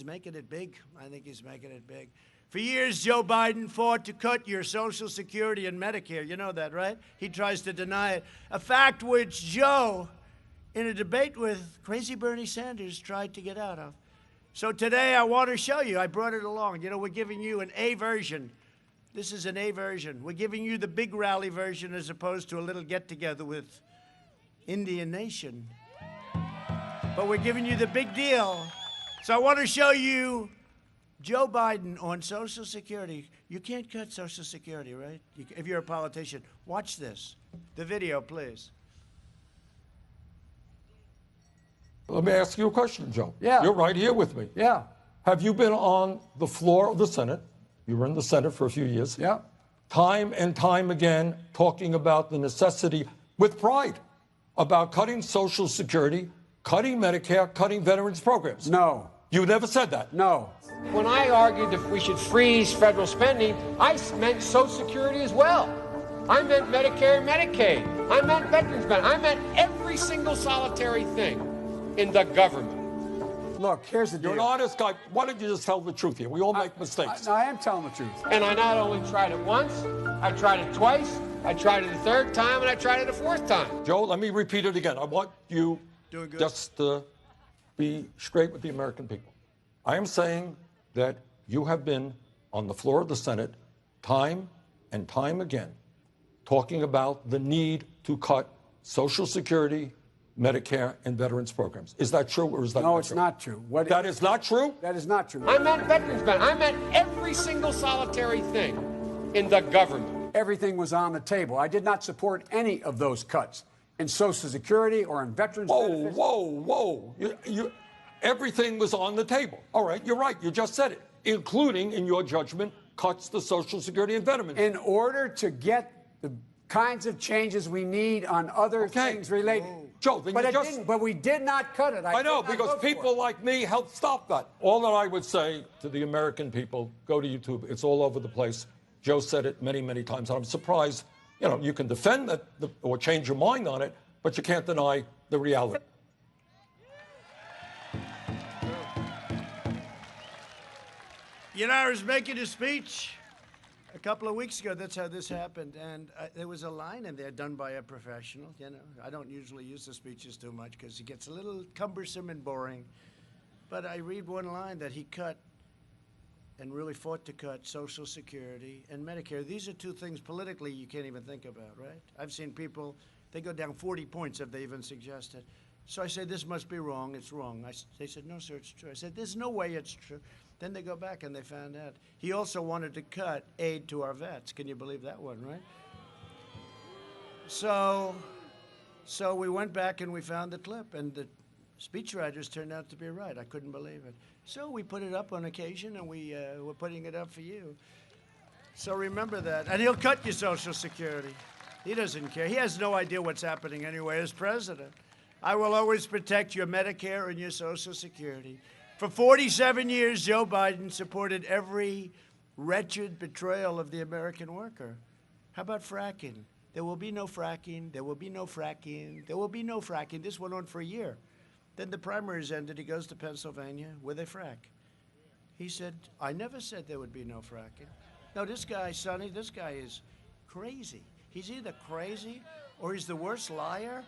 making it big. I think he's making it big. For years, Joe Biden fought to cut your Social Security and Medicare. You know that, right? He tries to deny it. A fact which Joe, in a debate with crazy Bernie Sanders, tried to get out of. So today, I want to show you. I brought it along. We're giving you an A version. This is an A version. We're giving you the big rally version as opposed to a little get-together with Indian Nation. But we're giving you the big deal. So I want to show you Joe Biden on Social Security. You can't cut Social Security, right? If you're a politician. Watch this. The video, please. Let me ask you a question, Joe. Yeah. You're right here with me. Yeah. Have you been on the floor of the Senate? You were in the Senate for a few years. Yeah. Time and time again, talking about the necessity, with pride, about cutting Social Security, cutting Medicare, cutting veterans programs. No. You never said that. No. When I argued that we should freeze federal spending, I meant Social Security as well. I meant Medicare and Medicaid. I meant veterans benefits. I meant every single solitary thing in the government. Look, here's the deal. You're an honest guy. Why don't you just tell the truth here? We all make mistakes. I am telling the truth. And I not only tried it once, I tried it twice, I tried it a third time, and I tried it a fourth time. Joe, let me repeat it again. I want you just to be straight with the American people. I am saying that you have been on the floor of the Senate time and time again talking about the need to cut Social Security, Medicare, and veterans programs. Is that true or is that not true? No, it's not true. That is not true? That is not true. I meant veterans benefits. I meant every single solitary thing in the government. Everything was on the table. I did not support any of those cuts in Social Security or in veterans benefits. Whoa. Everything was on the table. All right, you're right. You just said it, including, in your judgment, cuts to Social Security and veterans. In order to get the kinds of changes we need on other things related. Joe, then but we did not cut it. I know, because people like me helped stop that. All that I would say to the American people, go to YouTube. It's all over the place. Joe said it many, many times, and I'm surprised. You can defend that or change your mind on it, but you can't deny the reality. I was making a speech a couple of weeks ago. That's how this happened. And there was a line in there done by a professional. I don't usually use the speeches too much because it gets a little cumbersome and boring. But I read one line that he cut and really fought to cut Social Security and Medicare. These are two things politically you can't even think about, right? I've seen people, they go down 40 points if they even suggest it. So I said, this must be wrong. It's wrong. They said, no, sir, it's true. I said, there's no way it's true. Then they go back and they found out. He also wanted to cut aid to our vets. Can you believe that one, right? So we went back and we found the clip, and the speechwriters turned out to be right. I couldn't believe it. So we put it up on occasion, and we're putting it up for you. So remember that. And he'll cut your Social Security. He doesn't care. He has no idea what's happening anyway as president. I will always protect your Medicare and your Social Security. For 47 years, Joe Biden supported every wretched betrayal of the American worker. How about fracking? There will be no fracking. There will be no fracking. There will be no fracking. This went on for a year. Then the primaries ended. He goes to Pennsylvania where they frack. He said, I never said there would be no fracking. No, this guy, Sonny, this guy is crazy. He's either crazy or he's the worst liar.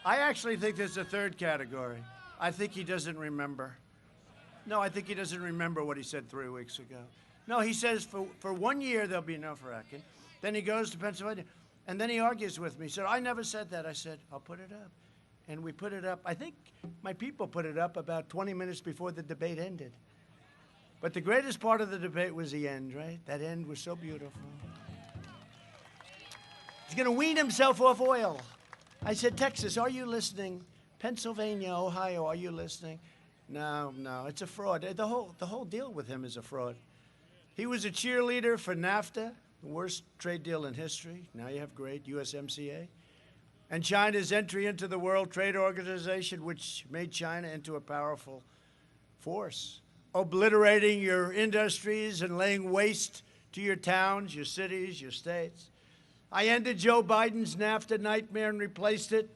I actually think there's a third category. I think he doesn't remember. No, I think he doesn't remember what he said 3 weeks ago. No, he says for 1 year there'll be no fracking. Then he goes to Pennsylvania, and then he argues with me. He said, I never said that. I said, I'll put it up. And we put it up. I think my people put it up about 20 minutes before the debate ended. But the greatest part of the debate was the end, right? That end was so beautiful. He's going to wean himself off oil. I said, Texas, are you listening? Pennsylvania, Ohio, are you listening? No, it's a fraud. The whole deal with him is a fraud. He was a cheerleader for NAFTA, the worst trade deal in history. Now you have great USMCA. And China's entry into the World Trade Organization, which made China into a powerful force, obliterating your industries and laying waste to your towns, your cities, your states. I ended Joe Biden's NAFTA nightmare and replaced it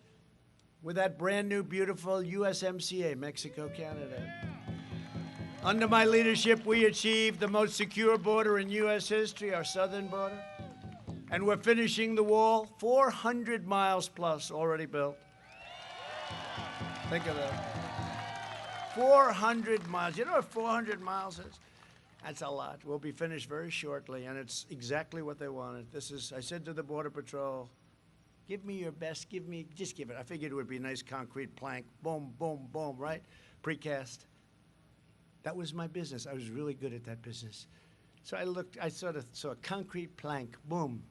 with that brand new, beautiful USMCA, Mexico, Canada. Under my leadership, we achieved the most secure border in U.S. history, our southern border. And we're finishing the wall, 400 miles plus already built. Think of that. 400 miles. You know what 400 miles is? That's a lot. We'll be finished very shortly, and it's exactly what they wanted. I said to the Border Patrol, give me your best, just give it. I figured it would be a nice concrete plank. Boom, boom, boom, right? Precast. That was my business. I was really good at that business. So I sort of saw a concrete plank, boom.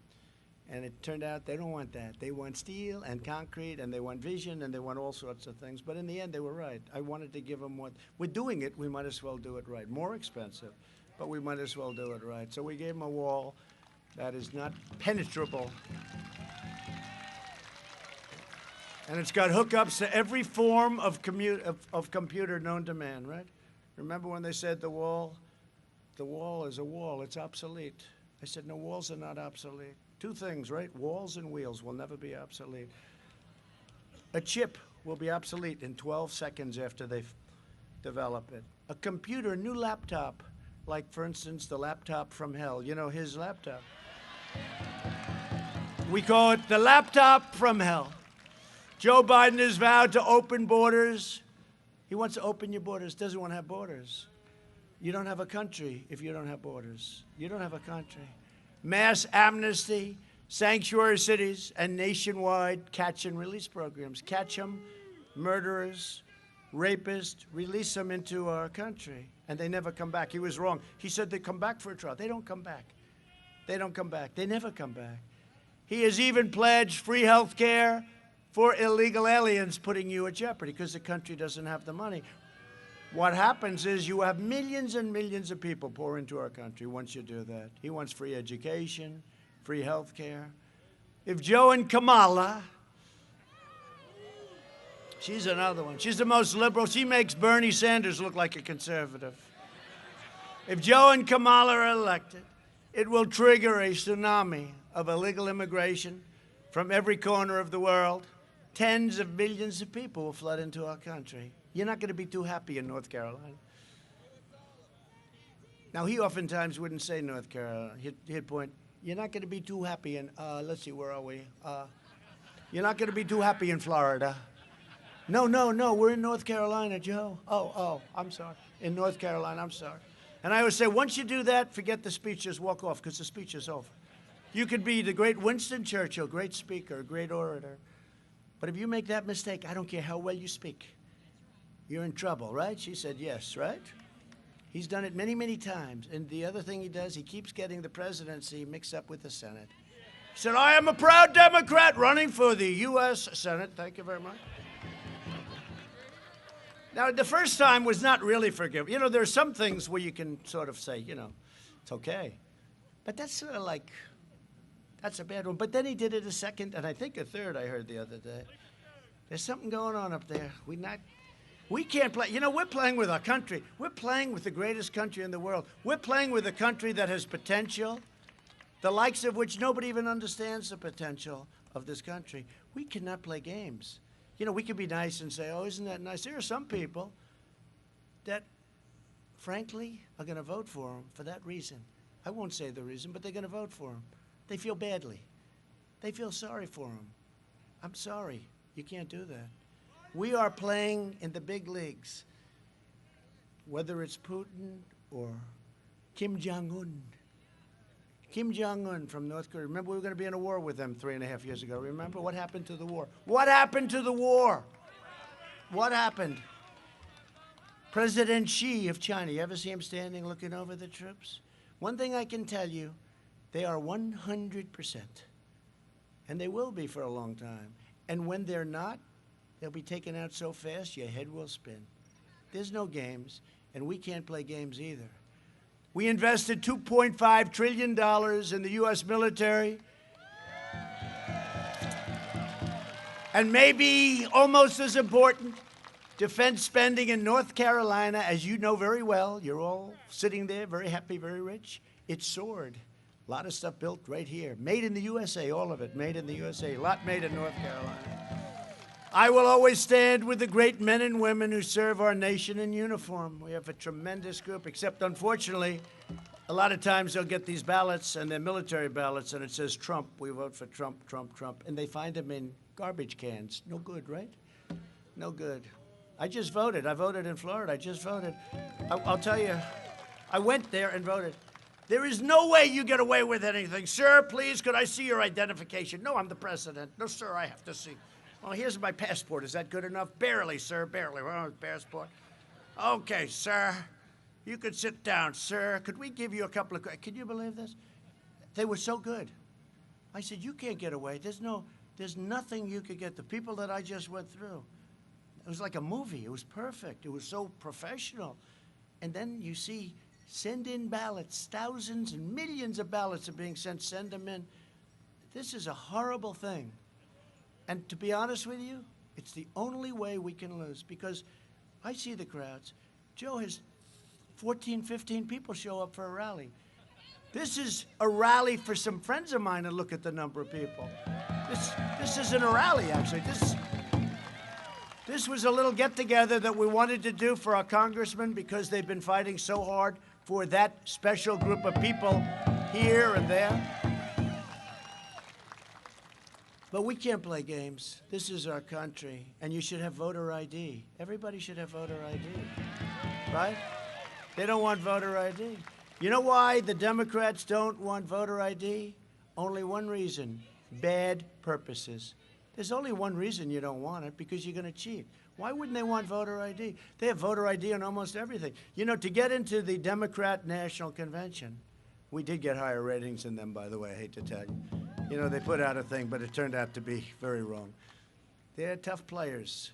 And it turned out they don't want that. They want steel and concrete, and they want vision, and they want all sorts of things. But in the end, they were right. I wanted to give them what. We're doing it, we might as well do it right. More expensive, but we might as well do it right. So we gave them a wall that is not penetrable. And it's got hookups to every form of computer known to man, right? Remember when they said the wall is a wall, it's obsolete. I said, no, walls are not obsolete. Two things, right? Walls and wheels will never be obsolete. A chip will be obsolete in 12 seconds after they develop it. A computer, a new laptop, like, for instance, the laptop from hell. You know, his laptop. We call it the laptop from hell. Joe Biden has vowed to open borders. He wants to open your borders, doesn't want to have borders. You don't have a country if you don't have borders. You don't have a country. Mass amnesty, sanctuary cities, and nationwide catch and release programs. Catch them, murderers, rapists, release them into our country, and they never come back. He was wrong. He said they come back for a trial. They don't come back. They don't come back. They never come back. He has even pledged free health care for illegal aliens, putting you at jeopardy because the country doesn't have the money. What happens is you have millions and millions of people pour into our country once you do that. He wants free education, free health care. If Joe and Kamala, she's another one. She's the most liberal. She makes Bernie Sanders look like a conservative. If Joe and Kamala are elected, it will trigger a tsunami of illegal immigration from every corner of the world. Tens of millions of people will flood into our country. You're not going to be too happy in North Carolina. Now, he oftentimes wouldn't say North Carolina. He'd point, you're not going to be too happy in, let's see, where are we? You're not going to be too happy in Florida. No, we're in North Carolina, Joe. Oh, I'm sorry. In North Carolina, I'm sorry. And I always say, once you do that, forget the speech, just walk off, because the speech is over. You could be the great Winston Churchill, great speaker, great orator. But if you make that mistake, I don't care how well you speak. You're in trouble, right? She said yes, right? He's done it many, many times. And the other thing he does, he keeps getting the presidency mixed up with the Senate. He said, I am a proud Democrat running for the U.S. Senate. Thank you very much. Now, the first time was not really forgivable. You know, there are some things where you can sort of say, you know, it's okay. But that's sort of like, that's a bad one. But then he did it a second, and I think a third, I heard the other day. There's something going on up there. We can't play. You know, we're playing with our country. We're playing with the greatest country in the world. We're playing with a country that has potential, the likes of which nobody even understands the potential of this country. We cannot play games. You know, we could be nice and say, oh, isn't that nice? There are some people that, frankly, are going to vote for him for that reason. I won't say the reason, but they're going to vote for him. They feel badly. They feel sorry for him. I'm sorry. You can't do that. We are playing in the big leagues, whether it's Putin or Kim Jong-un. Kim Jong-un from North Korea. Remember, we were going to be in a war with them 3.5 years ago. Remember? What happened to the war? What happened to the war? What happened? President Xi of China. You ever see him standing looking over the troops? One thing I can tell you, they are 100%. And they will be for a long time. And when they're not, they'll be taken out so fast your head will spin. There's no games, and we can't play games either. We invested $2.5 trillion in the U.S. military. And maybe almost as important, defense spending in North Carolina, as you know very well, you're all sitting there very happy, very rich, it soared. A lot of stuff built right here. Made in the USA, all of it made in the USA. A lot made in North Carolina. I will always stand with the great men and women who serve our nation in uniform. We have a tremendous group, except unfortunately, a lot of times they'll get these ballots, and they're military ballots, and it says Trump. We vote for Trump, Trump, Trump. And they find them in garbage cans. No good, right? No good. I just voted. I voted in Florida. I just voted. I'll tell you, I went there and voted. There is no way you get away with anything. Sir, please, could I see your identification? No, I'm the president. No, sir, I have to see. Oh, here's my passport. Is that good enough? Barely, sir, barely. Well, passport. Okay, sir. You could sit down, sir. Could we give you a couple of... Can you believe this? They were so good. I said, you can't get away. There's nothing you could get. The people that I just went through, it was like a movie. It was perfect. It was so professional. And then you see, send in ballots. Thousands and millions of ballots are being sent. Send them in. This is a horrible thing. And to be honest with you, it's the only way we can lose, because I see the crowds. Joe has 14, 15 people show up for a rally. This is a rally for some friends of mine, and look at the number of people. This isn't a rally, actually. This was a little get-together that we wanted to do for our congressmen, because they've been fighting so hard for that special group of people here and there. But we can't play games. This is our country, and you should have voter ID. Everybody should have voter ID, right? They don't want voter ID. You know why the Democrats don't want voter ID? Only one reason: bad purposes. There's only one reason you don't want it: because you're going to cheat. Why wouldn't they want voter ID? They have voter ID on almost everything. You know, to get into the Democrat National Convention, we did get higher ratings than them, by the way, I hate to tell you. You know, they put out a thing, but it turned out to be very wrong. They're tough players.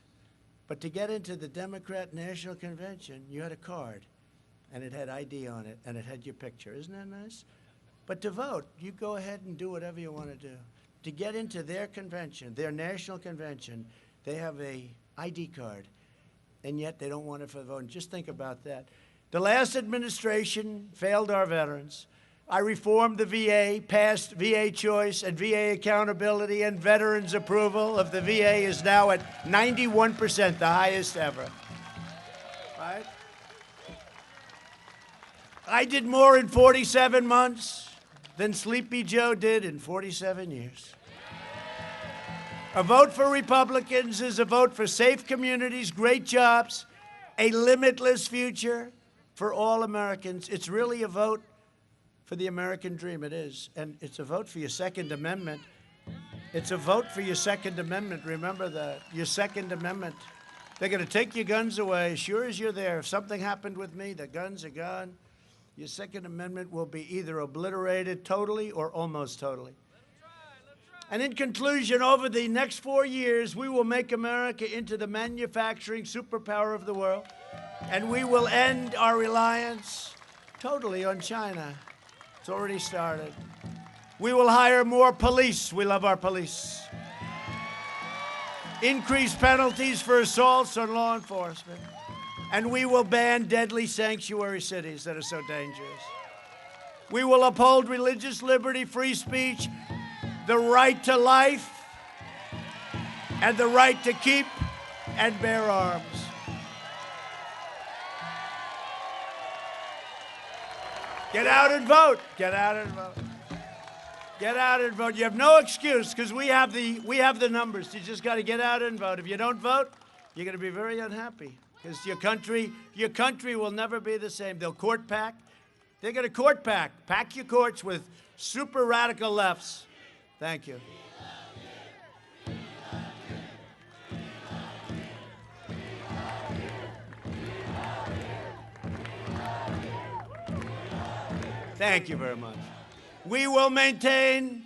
But to get into the Democrat National Convention, you had a card, and it had ID on it, and it had your picture. Isn't that nice? But to vote, you go ahead and do whatever you want to do. To get into their convention, their national convention, they have a ID card, and yet they don't want it for the vote. And just think about that. The last administration failed our veterans. I reformed the VA, passed VA choice and VA accountability, and veterans approval of the VA is now at 91%, the highest ever. Right? I did more in 47 months than Sleepy Joe did in 47 years. A vote for Republicans is a vote for safe communities, great jobs, a limitless future for all Americans. It's really a vote for the American dream. It is. And it's a vote for your Second Amendment. It's a vote for your Second Amendment. Remember that. Your Second Amendment. They're going to take your guns away. Sure as you're there, if something happened with me, the guns are gone. Your Second Amendment will be either obliterated totally or almost totally. And in conclusion, over the next 4 years, we will make America into the manufacturing superpower of the world, and we will end our reliance totally on China. It's already started. We will hire more police. We love our police. Increase penalties for assaults on law enforcement. And we will ban deadly sanctuary cities that are so dangerous. We will uphold religious liberty, free speech, the right to life, and the right to keep and bear arms. Get out and vote. Get out and vote. Get out and vote. You have no excuse because we have the numbers. You just got to get out and vote. If you don't vote, you're going to be very unhappy because your country will never be the same. They'll court pack. They're going to court pack. Pack your courts with super radical lefts. Thank you. Thank you very much. We will maintain,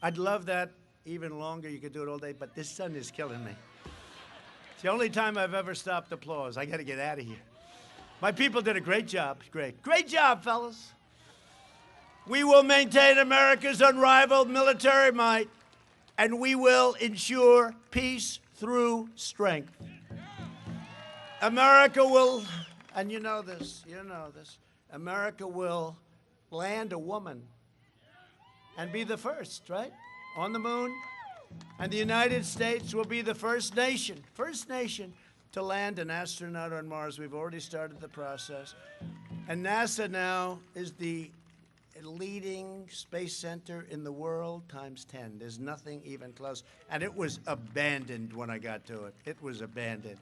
I'd love that even longer, you could do it all day, but this sun is killing me. It's the only time I've ever stopped applause. I got to get out of here. My people did a great job. Great job, fellas. We will maintain America's unrivaled military might, and we will ensure peace through strength. America will, and you know this, America will land a woman and be the first, right, on the moon. And the United States will be the first nation to land an astronaut on Mars. We've already started the process. And NASA now is the leading space center in the world times 10. There's nothing even close. And it was abandoned when I got to it. It was abandoned.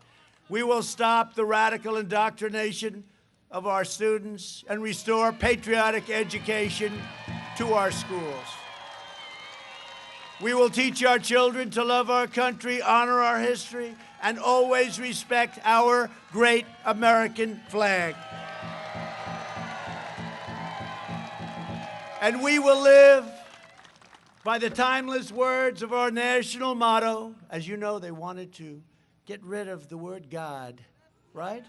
We will stop the radical indoctrination of our students and restore patriotic education to our schools. We will teach our children to love our country, honor our history, and always respect our great American flag. And we will live by the timeless words of our national motto. As you know, they wanted to get rid of the word God, right?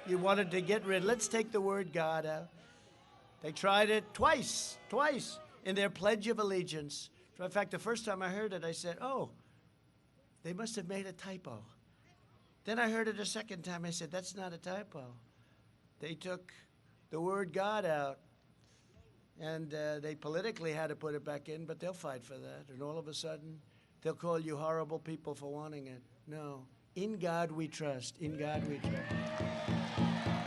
You wanted to get rid. Let's take the word God out. They tried it twice in their Pledge of Allegiance. In fact, the first time I heard it, I said, oh, they must have made a typo. Then I heard it a second time. I said, that's not a typo. They took the word God out, and they politically had to put it back in, but they'll fight for that. And all of a sudden, they'll call you horrible people for wanting it. No. In God we trust. In God we trust.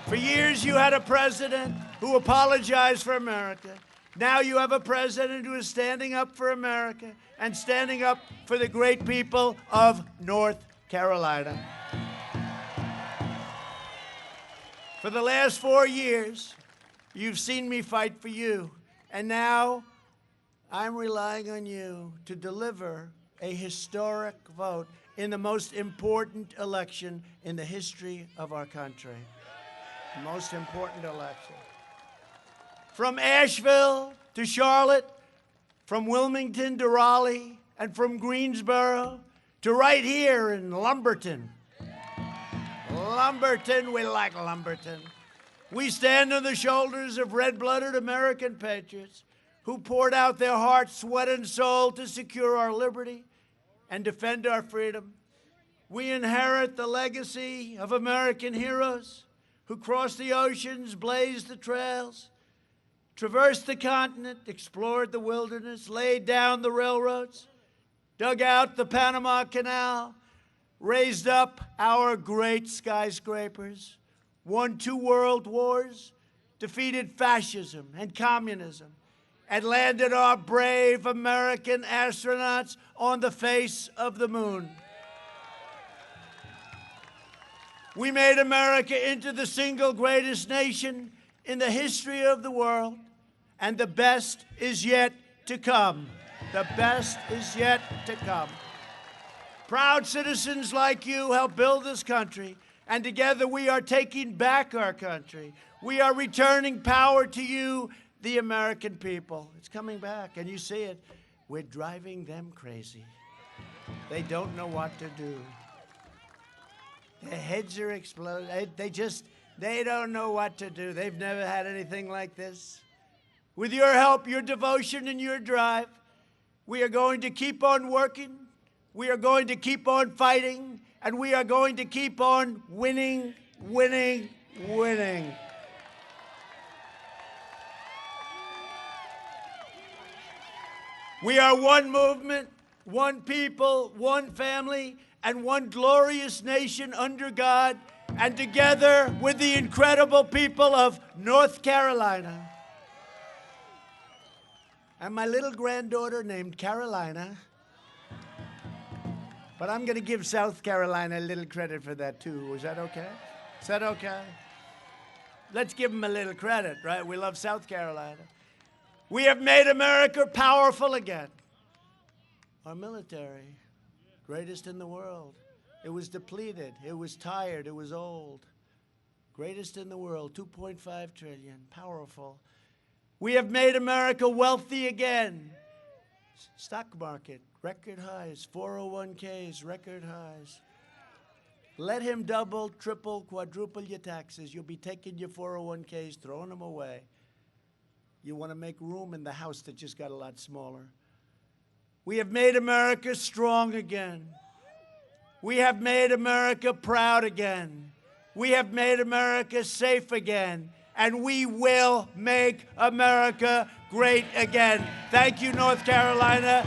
For years, you had a president who apologized for America. Now you have a president who is standing up for America and standing up for the great people of North Carolina. For the last 4 years, you've seen me fight for you. And now I'm relying on you to deliver a historic vote in the most important election in the history of our country. The most important election. From Asheville to Charlotte, from Wilmington to Raleigh, and from Greensboro to right here in Lumberton. Lumberton, we like Lumberton. We stand on the shoulders of red-blooded American patriots who poured out their heart, sweat, and soul to secure our liberty and defend our freedom. We inherit the legacy of American heroes who crossed the oceans, blazed the trails, traversed the continent, explored the wilderness, laid down the railroads, dug out the Panama Canal, raised up our great skyscrapers, won 2 world wars, defeated fascism and communism, and landed our brave American astronauts on the face of the moon. We made America into the single greatest nation in the history of the world, and the best is yet to come. The best is yet to come. Proud citizens like you help build this country, and together we are taking back our country. We are returning power to you, the American people. It's coming back, and you see it. We're driving them crazy. They don't know what to do. Their heads are exploding. They don't know what to do. They've never had anything like this. With your help, your devotion, and your drive, we are going to keep on working. We are going to keep on fighting. And we are going to keep on winning, winning, winning. We are one movement, one people, one family, and one glorious nation under God, and together with the incredible people of North Carolina. And my little granddaughter named Carolina. But I'm going to give South Carolina a little credit for that, too. Is that okay? Is that okay? Let's give them a little credit, right? We love South Carolina. We have made America powerful again. Our military, greatest in the world. It was depleted. It was tired. It was old. Greatest in the world, 2.5 trillion, powerful. We have made America wealthy again. Stock market, record highs. 401ks, record highs. Let him double, triple, quadruple your taxes. You'll be taking your 401ks, throwing them away. You want to make room in the house that just got a lot smaller. We have made America strong again. We have made America proud again. We have made America safe again. And we will make America great again. Thank you, North Carolina.